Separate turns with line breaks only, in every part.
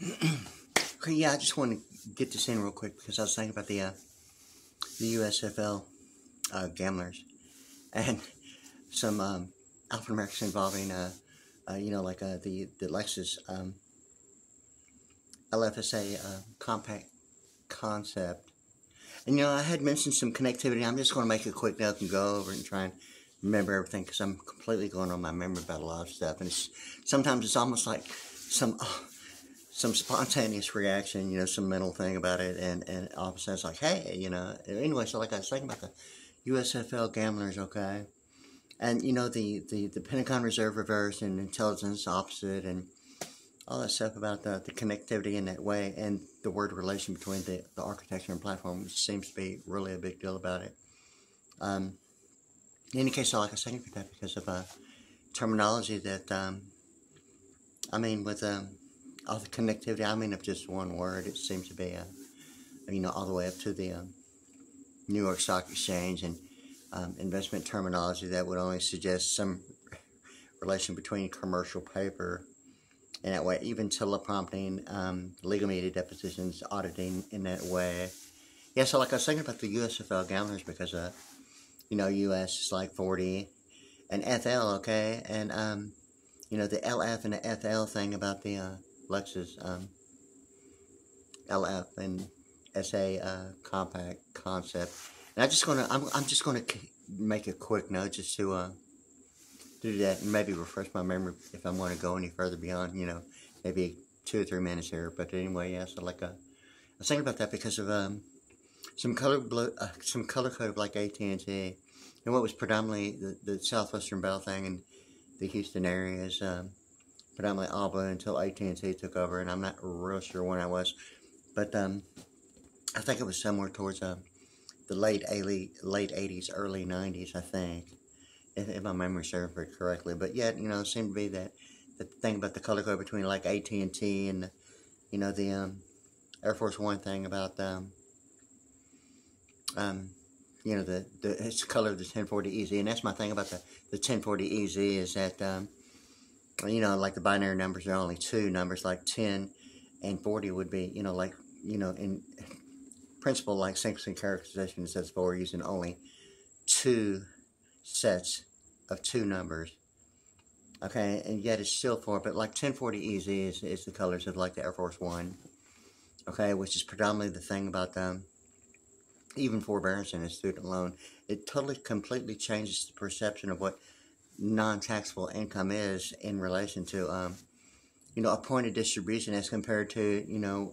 Okay, yeah, I just want to get this in real quick because I was thinking about the USFL gamblers and some African Americans involving, the Lexus LFSA compact concept. And, I had mentioned some connectivity. I'm just going to make a quick note and go over and try and remember everything because I'm completely going on my memory about a lot of stuff. And sometimes it's almost like some spontaneous reaction, some mental thing about it, and all of a sudden it's like, hey, anyway, so like I was thinking about the USFL gamblers, okay, and, the Pentagon Reserve reverse and intelligence opposite and all that stuff about the connectivity in that way and the word relation between the architecture and platform, which seems to be really a big deal about it. In any case, so like I was thinking about that because of terminology that, with all the connectivity, of just one word, it seems to be, all the way up to the New York Stock Exchange and investment terminology that would only suggest some relation between commercial paper in that way, even teleprompting, legal media depositions, auditing in that way. Yeah, so like I was thinking about the USFL gamblers because, US is like 40 and FL, okay, and, the LF and the FL thing about the Lexus LF and SA compact concept. And I'm just gonna make a quick note just to do that and maybe refresh my memory if I want to go any further beyond, maybe 2 or 3 minutes here. But anyway, yeah. So like I was thinking about that because of some color code of like AT&T and what was predominantly the Southwestern Bell thing and the Houston area is predominantly all blue until AT&T took over, and I'm not real sure when I was, but I think it was somewhere towards the late 80s, early 90s, I think, if my memory serves it correctly. But yet, it seemed to be that the thing about the color code between like AT&T and the Air Force One thing about it's color of the 1040EZ, and that's my thing about the 1040EZ is that like the binary numbers are only 2 numbers, like 10 and 40 would be, in principle, like Simpson characterization says 4 using only 2 sets of 2 numbers. Okay, and yet it's still 4, but like 1040EZ is the colors of like the Air Force One. Okay, which is predominantly the thing about even forbearance and a student loan. It totally, completely changes the perception of what non-taxable income is in relation to, a point of distribution as compared to,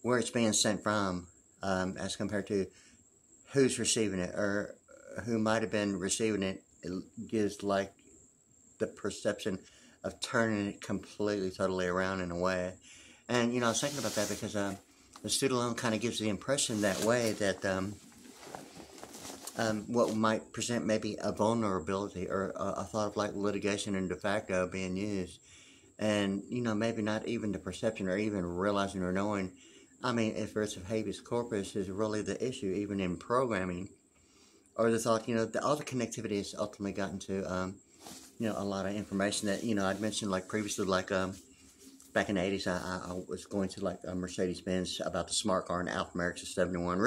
where it's being sent from, as compared to who's receiving it or who might have been receiving it. It gives like the perception of turning it completely, totally around in a way. And, I was thinking about that because the student loan kind of gives the impression that way that what might present maybe a vulnerability or a thought of like litigation and de facto being used. And, maybe not even the perception or even realizing or knowing, if writs of habeas corpus is really the issue, even in programming, or the thought, all the connectivity has ultimately gotten to, a lot of information that, I'd mentioned like previously, like, back in the 80s, I was going to like Mercedes-Benz about the smart car and alphanumerics of 71.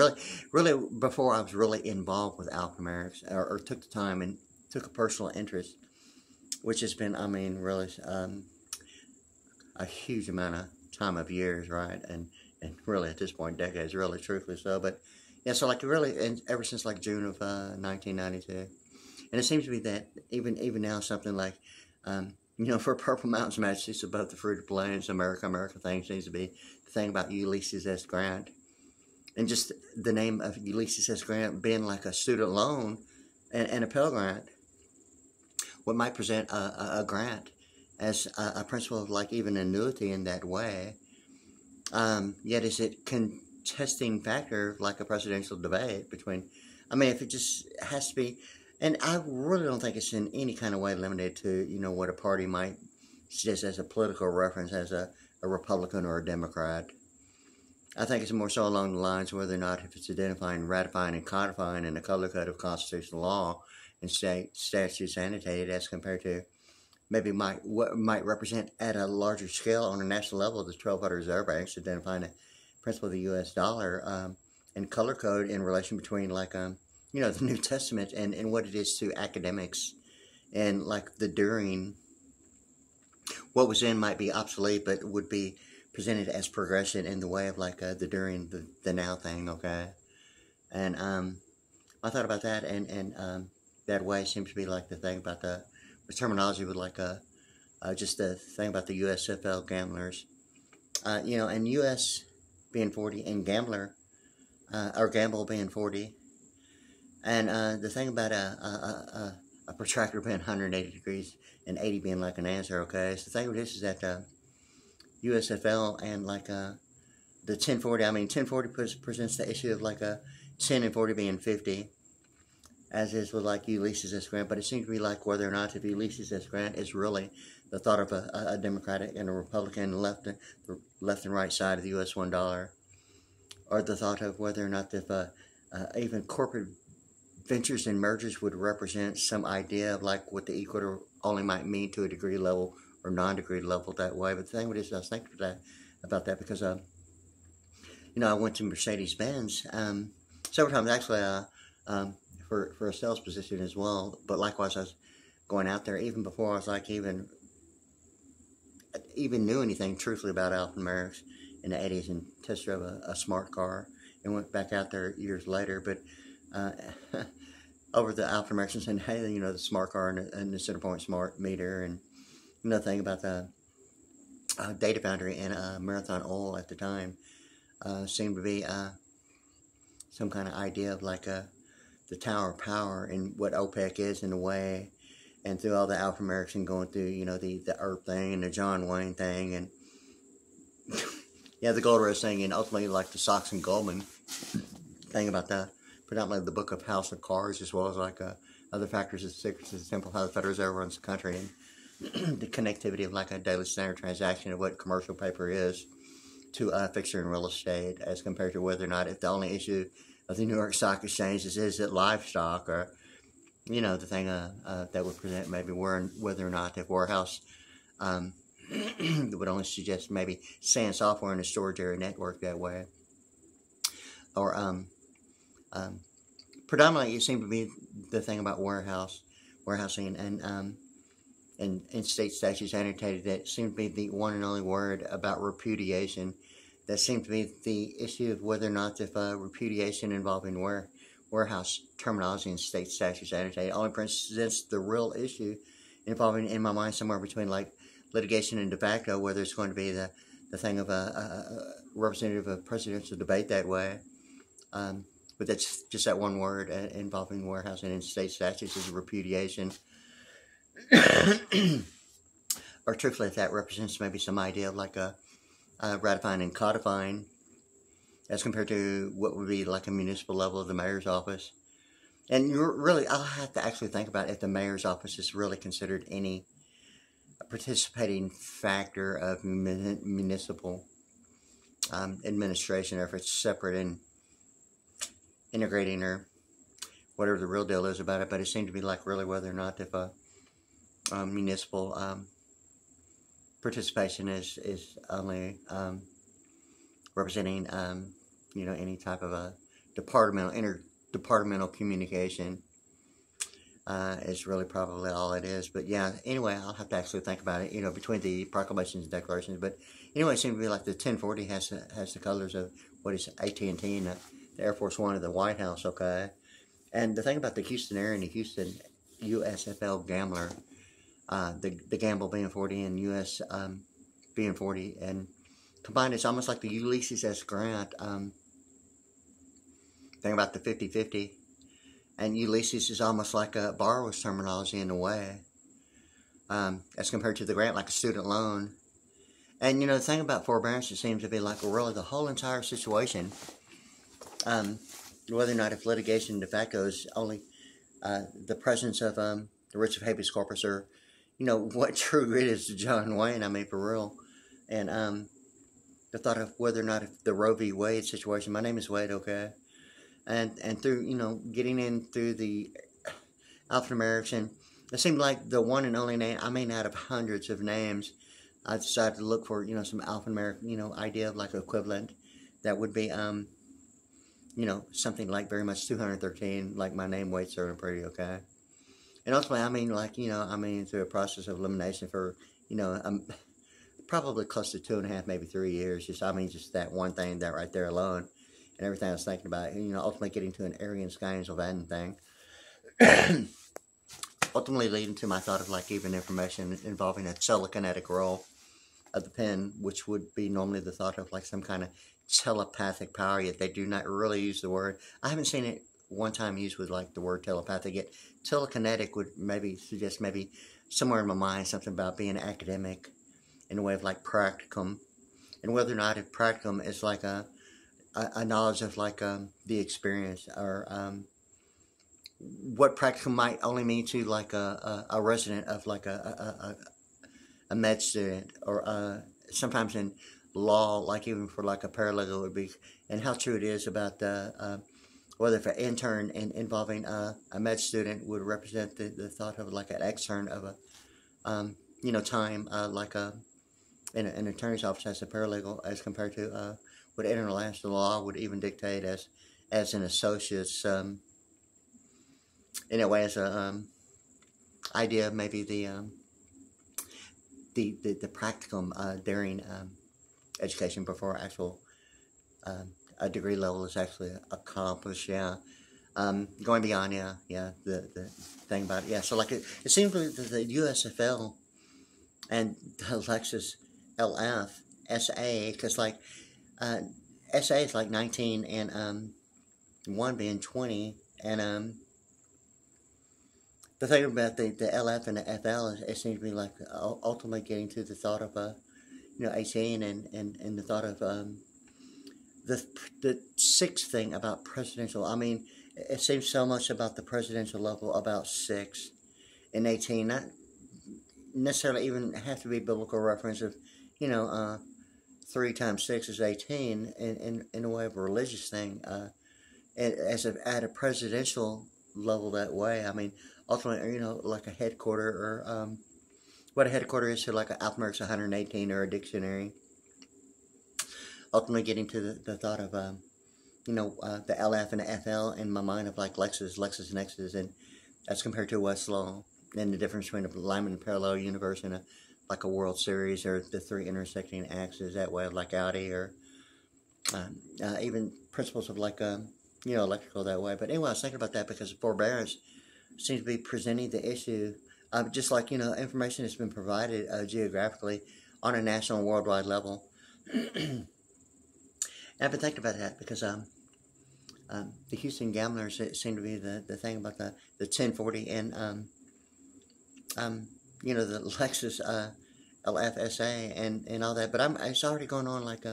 Really, before I was really involved with alphanumerics or took the time and took a personal interest, which has been, really a huge amount of time of years, right? And really at this point, decades, really, truthfully so. But yeah, so like really, and ever since like June of 1992, and it seems to be that even now something like for Purple Mountain's majesties above the fruited plains, America thing seems to be the thing about Ulysses S. Grant. And just the name of Ulysses S. Grant being like a student loan and a Pell Grant, what might present a grant as a principle of like even annuity in that way, yet is it contesting factor like a presidential debate between, if it just has to be. And I really don't think it's in any kind of way limited to, what a party might suggest as a political reference as a Republican or a Democrat. I think it's more so along the lines whether or not if it's identifying, ratifying, and codifying in the color code of constitutional law and state statutes annotated as compared to maybe what might represent at a larger scale on a national level the 1200 Reserve Banks identifying the principle of the U.S. dollar and color code in relation between like you know, the New Testament and what it is to academics, and like the during, what was in might be obsolete but would be presented as progression in the way of like the during, the now thing, okay? And I thought about that, and that way seems to be like the thing about the terminology with like just the thing about the USFL gamblers, you know, and US being 40 and gambler, or gamble being 40, and the thing about a protractor being 180 degrees and 80 being like an answer, okay? So the thing with this is that USFL and like the 1040, I mean 1040 presents the issue of like a 10 and 40 being 50, as is with like Ulysses S. Grant, but it seems to be like whether or not if Ulysses S. Grant is really the thought of a Democratic and a Republican left and right side of the U.S. $1, or the thought of whether or not if even corporate ventures and mergers would represent some idea of like what the equator only might mean to a degree level or non-degree level that way. But the thing with this, I was thinking about that because you know, I went to Mercedes-Benz several times actually for a sales position as well. But likewise, I was going out there even before I was like even knew anything truthfully about alphanumerics in the 80s, and test drove a smart car and went back out there years later. But over the alphanumerics and saying, hey, you know, the smart car and the center point smart meter, and another thing about the data foundry and Marathon Oil at the time seemed to be some kind of idea of like the Tower of Power and what OPEC is in a way, and through all the alphanumerics and going through, you know, the Earth thing and the John Wayne thing, and yeah, the gold rush thing, and ultimately like the Sox and Goldman thing about the predominantly the book of House of Cards, as well as like other factors of secrets of the temple, how the Federal Reserve runs the country, and the connectivity of like a daily standard transaction of what commercial paper is to fixture in real estate, as compared to whether or not if the only issue of the New York Stock Exchange is it livestock, or you know, the thing that would present maybe whether or not if warehouse would only suggest maybe SAN software in a storage area network that way, or predominantly it seemed to be the thing about warehousing and state statutes annotated that seemed to be the one and only word about repudiation. That seemed to be the issue of whether or not if repudiation involving warehouse terminology and state statutes annotated only presents the real issue involving, in my mind, somewhere between like litigation and de facto, whether it's going to be the thing of a representative of presidential debate that way. But that's just that one word involving warehousing and state statutes is repudiation. Or truthfully, if that represents maybe some idea of like a ratifying and codifying, as compared to what would be like a municipal level of the mayor's office. And really, I'll have to actually think about if the mayor's office is really considered any participating factor of municipal administration, or if it's separate and integrating, or whatever the real deal is about it. But it seemed to be like really whether or not if a municipal participation is only representing you know, any type of a interdepartmental communication is really probably all it is. But yeah, anyway, I'll have to actually think about it, you know, between the proclamations and declarations. But anyway, it seems to be like the 1040 has the colors of what is AT&T and the Air Force One of the White House, okay? And the thing about the Houston area and the Houston USFL gambler, the gamble being 40 and US being 40, and combined, it's almost like the Ulysses S. Grant thing about the 50-50. And Ulysses is almost like a borrower's terminology in a way, as compared to the grant, like a student loan. And, you know, the thing about forbearance, it seems to be like, well, really the whole entire situation, whether or not if litigation de facto is only the presence of the writs of habeas corpus, or, you know, what true writ is to John Wayne, I mean, for real. And the thought of whether or not if the Roe v. Wade situation, my name is Wade, okay? And through, you know, getting in through the alphanumerics it seemed like the one and only name, I mean, out of hundreds of names, I decided to look for, some alphanumeric, idea of like equivalent that would be, something like very much 213, like my name, Wade Pretty, okay? And ultimately, I mean, like, through a process of elimination for, probably close to 2.5, maybe 3 years, just that one thing, that right there alone, and everything I was thinking about, ultimately getting to an Aryan Skyensylvanen thing. Ultimately leading to my thought of like even information involving a telekinetic role of the pen, which would be normally the thought of like some kind of telepathic power, yet they do not really use the word. I haven't seen it one time used with like the word telepathic, yet telekinetic would maybe suggest maybe somewhere in my mind something about being academic in a way of like practicum, and whether or not if practicum is like a knowledge of like the experience, or what practicum might only mean to like a resident of like a med student, or sometimes in law, like even for like a paralegal would be, and how true it is about the whether if an intern involving a med student would represent the thought of like an extern of a time like in an attorney's office as a paralegal, as compared to what international law would even dictate as an associate's, in a way, as a idea of maybe the practicum during education before actual a degree level is actually accomplished. Yeah, going beyond. Yeah. The thing about it. Yeah. So like it seems like the USFL and the Lexus LF SA, because like SA is like 19 and 1 being 20, and the thing about the LF and the FL is it seems to be like ultimately getting to the thought of 18 and the thought of the sixth thing about presidential. I mean, it seems so much about the presidential level about 6 and 18, not necessarily even have to be biblical reference of 3 times 6 is 18 in a way of a religious thing, at a presidential level that way. I mean, ultimately, like a headquarter, or what a headquarter is to like an alphanumeric 118 or a dictionary. Ultimately getting to the thought of the LF and the FL in my mind of like Lexus, Nexus, and as compared to Westlaw, and the difference between a Lyman parallel universe and like a World Series, or the 3 intersecting axes that way, like Audi, or even principles of like electrical that way. But anyway, I was thinking about that because forbearance seems to be presenting the issue just like information has been provided geographically on a national and worldwide level. And I've been thinking about that because the Houston Gamblers seem to be the thing about the 1040 and the Lexus LFSA and all that. But it's already going on like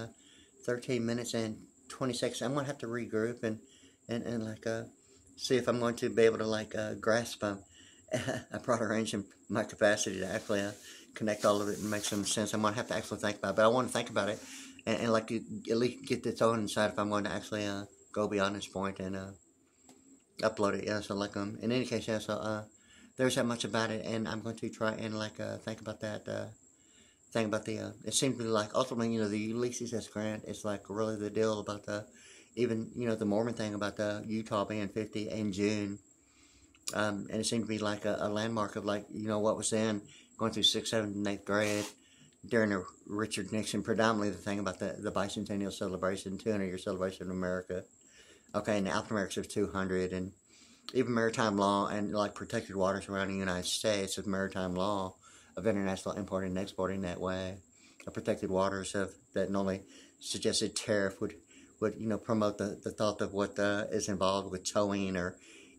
13 minutes and 20 seconds. I'm gonna have to regroup and like see if I'm going to be able to like grasp a broader range in my capacity to actually connect all of it and make some sense. I'm gonna have to actually think about it, but I want to think about it and like at least get this on inside if I'm going to actually go beyond this point and upload it. Yeah, so like in any case, yeah, so there's that much about it, and I'm going to try and like think about that thing about the it seems to be like ultimately the Ulysses S. Grant is like really the deal about the even the Mormon thing about the Utah being 50 in June, and it seemed to be like a landmark of like what was then going through 6th, 7th, and 8th grade during the Richard Nixon, predominantly the thing about the bicentennial celebration, 200-year celebration of America. Okay, and the alphanumerics of 200, and even maritime law and like protected waters around the United States of maritime law of international importing and exporting that way. Protected waters of that normally suggested tariff would promote the thought of what is involved with towing or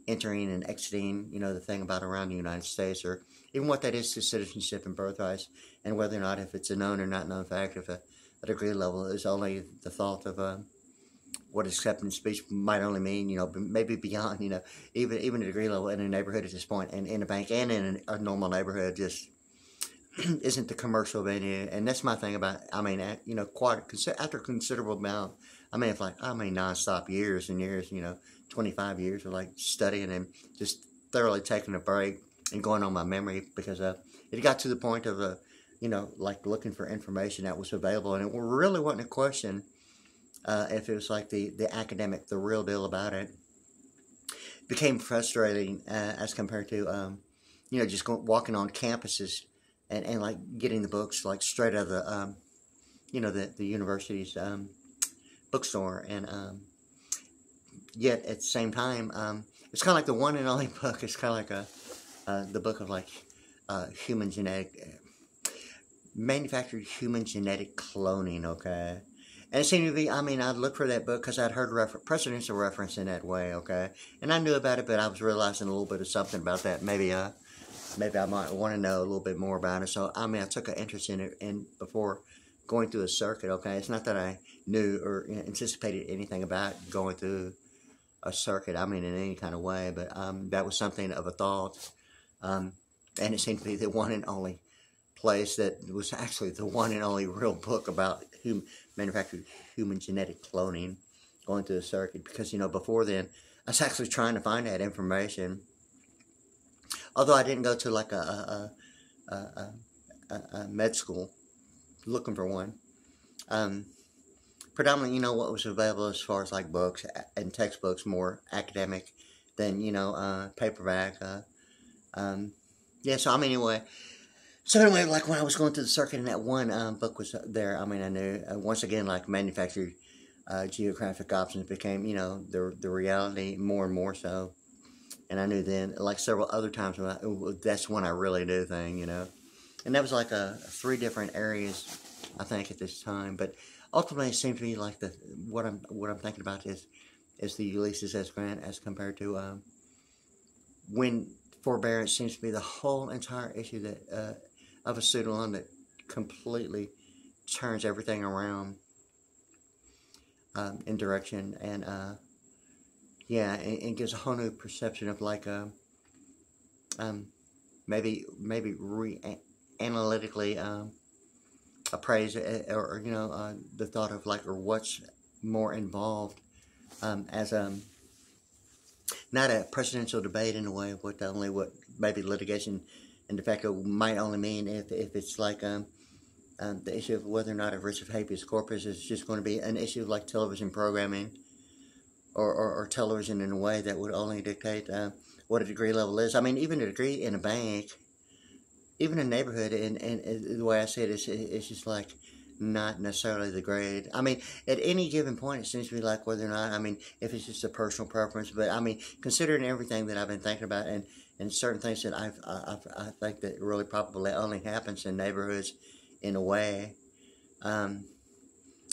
entering and exiting, the thing about around the United States, or even what that is to citizenship and birthrights, and whether or not if it's a known or not known fact of a degree level is only the thought of what acceptance speech might only mean, maybe beyond, even a degree level in a neighborhood at this point, and in a bank and in a normal neighborhood just isn't the commercial venue. And that's my thing about, after a considerable amount, nonstop years and years, 25 years of like studying and just thoroughly taking a break and going on my memory, because it got to the point of like looking for information that was available, and it really wasn't a question if it was like the academic, the real deal about it. It became frustrating as compared to just walking on campuses and like getting the books like straight out of the the university's bookstore, and yet at the same time it's kind of like the one and only book. It's kind of like the book of like human genetic manufactured human genetic cloning, okay? And it seemed to be, I mean, I'd look for that book because I'd heard presidential reference in that way, okay? And I knew about it, but I was realizing a little bit of something about that. Maybe I might want to know a little bit more about it. So, I mean, I took an interest in it, and before going through a circuit, okay? It's not that I knew or anticipated anything about going through a circuit, I mean, in any kind of way, but that was something of a thought. And it seemed to be the one and only place that was actually the one and only real book about manufactured human genetic cloning, going through the circuit, because before then I was actually trying to find that information, although I didn't go to like a med school looking for one. Predominantly, what was available as far as like books and textbooks, more academic than paperback. Yeah, so anyway, like when I was going through the circuit and that one book was there, I mean, I knew, once again, like manufactured geographic options became, the reality more and more so. And I knew then, like several other times, that's when I really knew thing, And that was like 3 different areas, I think, at this time. But ultimately, it seemed to me like what I'm thinking about is the Ulysses S. Grant as compared to when forbearance seems to be the whole entire issue that of a pseudonym that completely turns everything around in direction, and yeah, and gives a whole new perception of like maybe analytically appraise or the thought of like, or what's more involved as not a presidential debate in a way, what maybe litigation and de facto might only mean if it's like the issue of whether or not a writ of habeas corpus is just going to be an issue like television programming or television in a way that would only dictate what a degree level is. I mean, even a degree in a bank, even a neighborhood, and the way I see it is, it's just like not necessarily the grade. I mean, at any given point, it seems to be like whether or not, I mean, if it's just a personal preference, but I mean, considering everything that I've been thinking about and certain things that I think that really probably only happens in neighborhoods in a way,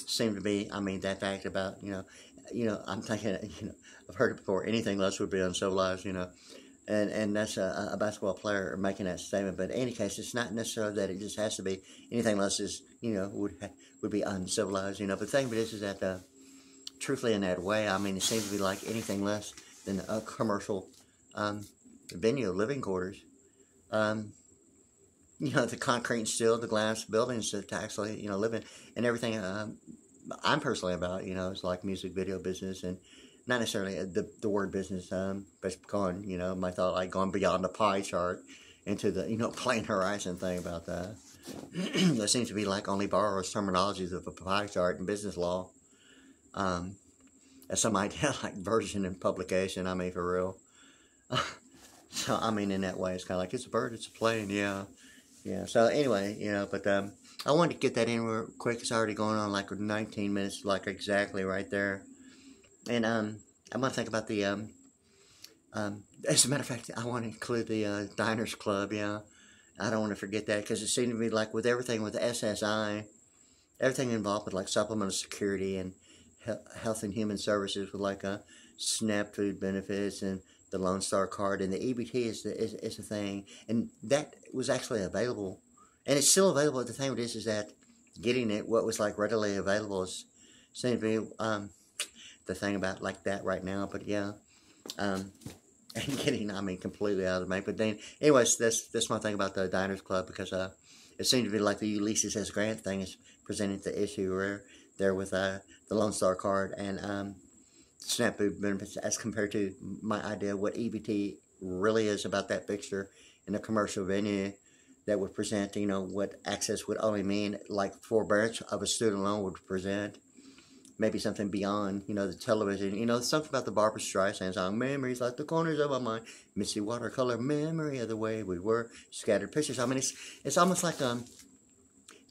seem to be, I mean, that fact about, I'm thinking, I've heard it before, anything less would be uncivilized, and that's a basketball player making that statement. But in any case, it's not necessarily that it just has to be anything less is, would be uncivilized, But the thing of it is that, truthfully, in that way, I mean, it seems to be like anything less than a commercial venue, living quarters. The concrete and steel, the glass buildings to actually, live in, and everything I'm personally about, it's like music video business, and not necessarily the word business, but going, my thought, like going beyond the pie chart into the, plain horizon thing about that. There seems to be like only borrows terminologies of a pie chart in business law. As some idea like version and publication, I mean, for real. So, I mean, in that way, it's kind of like, it's a bird, it's a plane, yeah. So, anyway, but I wanted to get that in real quick. It's already going on like 19 minutes, like exactly right there. And I'm going to think about the, as a matter of fact, I want to include the Diners Club, yeah. I don't want to forget that, because it seemed to be like with everything with SSI, everything involved with like supplemental security and health and human services with like SNAP food benefits and the Lone Star card, and the EBT is the thing, and that was actually available, and it's still available. The thing is that getting it, what was like readily available, is seems to be the thing about like that right now. But yeah, and getting, I mean, completely out of the bank. But then, anyways, that's my thing about the Diners Club, because it seemed to be like the Ulysses S. Grant thing is presenting the issue where there with the Lone Star card and SNAP food benefits as compared to my idea of what EBT really is about that picture in a commercial venue that would present, what access would only mean, like forbearance of a student loan would present. Maybe something beyond, the television. Something about the Barbra Streisand song, memories like the corners of my mind, misty watercolor memory of the way we were, scattered pictures. I mean, it's almost like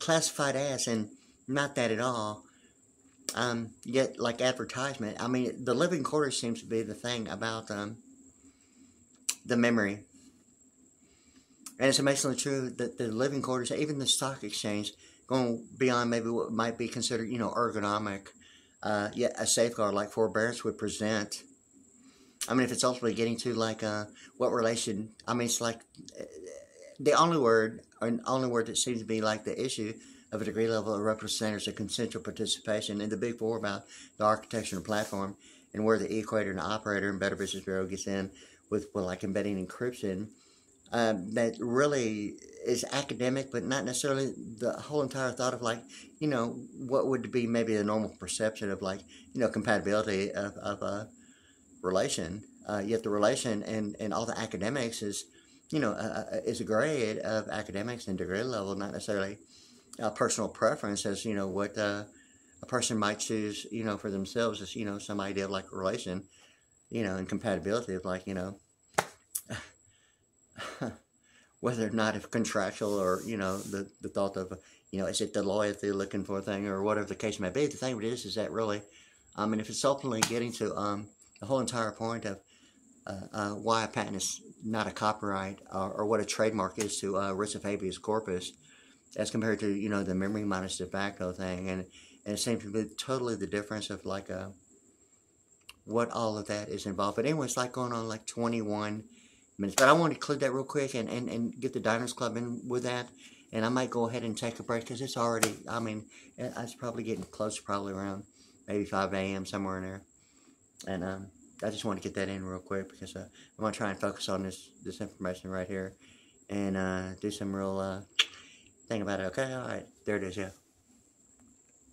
classified as, and not that at all. Yet like advertisement. I mean, the living quarters seems to be the thing about the memory. And it's amazingly true that the living quarters, even the stock exchange, going beyond maybe what might be considered, ergonomic, yet a safeguard like forbearance would present. I mean, if it's ultimately getting to like what relation, I mean, it's like the only word that seems to be like the issue of a degree level of reputable standards of consensual participation in the big four about the architecture and platform, and where the equator and the operator and Better Business Bureau gets in with like embedding encryption. That really is academic, but not necessarily the whole entire thought of like, what would be maybe a normal perception of like, compatibility of a relation. Yet the relation and all the academics is, is a grade of academics and degree level, not necessarily personal preference as, what a person might choose, for themselves as, some idea of like a relation, and compatibility of like, whether or not if contractual or, the thought of, is it the loyalty looking for a thing or whatever the case may be. The thing is that really, and if it's ultimately getting to the whole entire point of why a patent is not a copyright or what a trademark is to writs of habeas corpus as compared to, the memory minus de facto thing. And it seems to be totally the difference of like what all of that is involved. But anyway, it's like going on like 21 minutes. But I want to include that real quick and get the Diners Club in with that. And I might go ahead and take a break because it's already, it's probably getting close, probably around maybe 5 a.m. somewhere in there. And I just want to get that in real quick because I'm going to try and focus on this information right here and do some real thing about it. Okay, all right, there it is, yeah.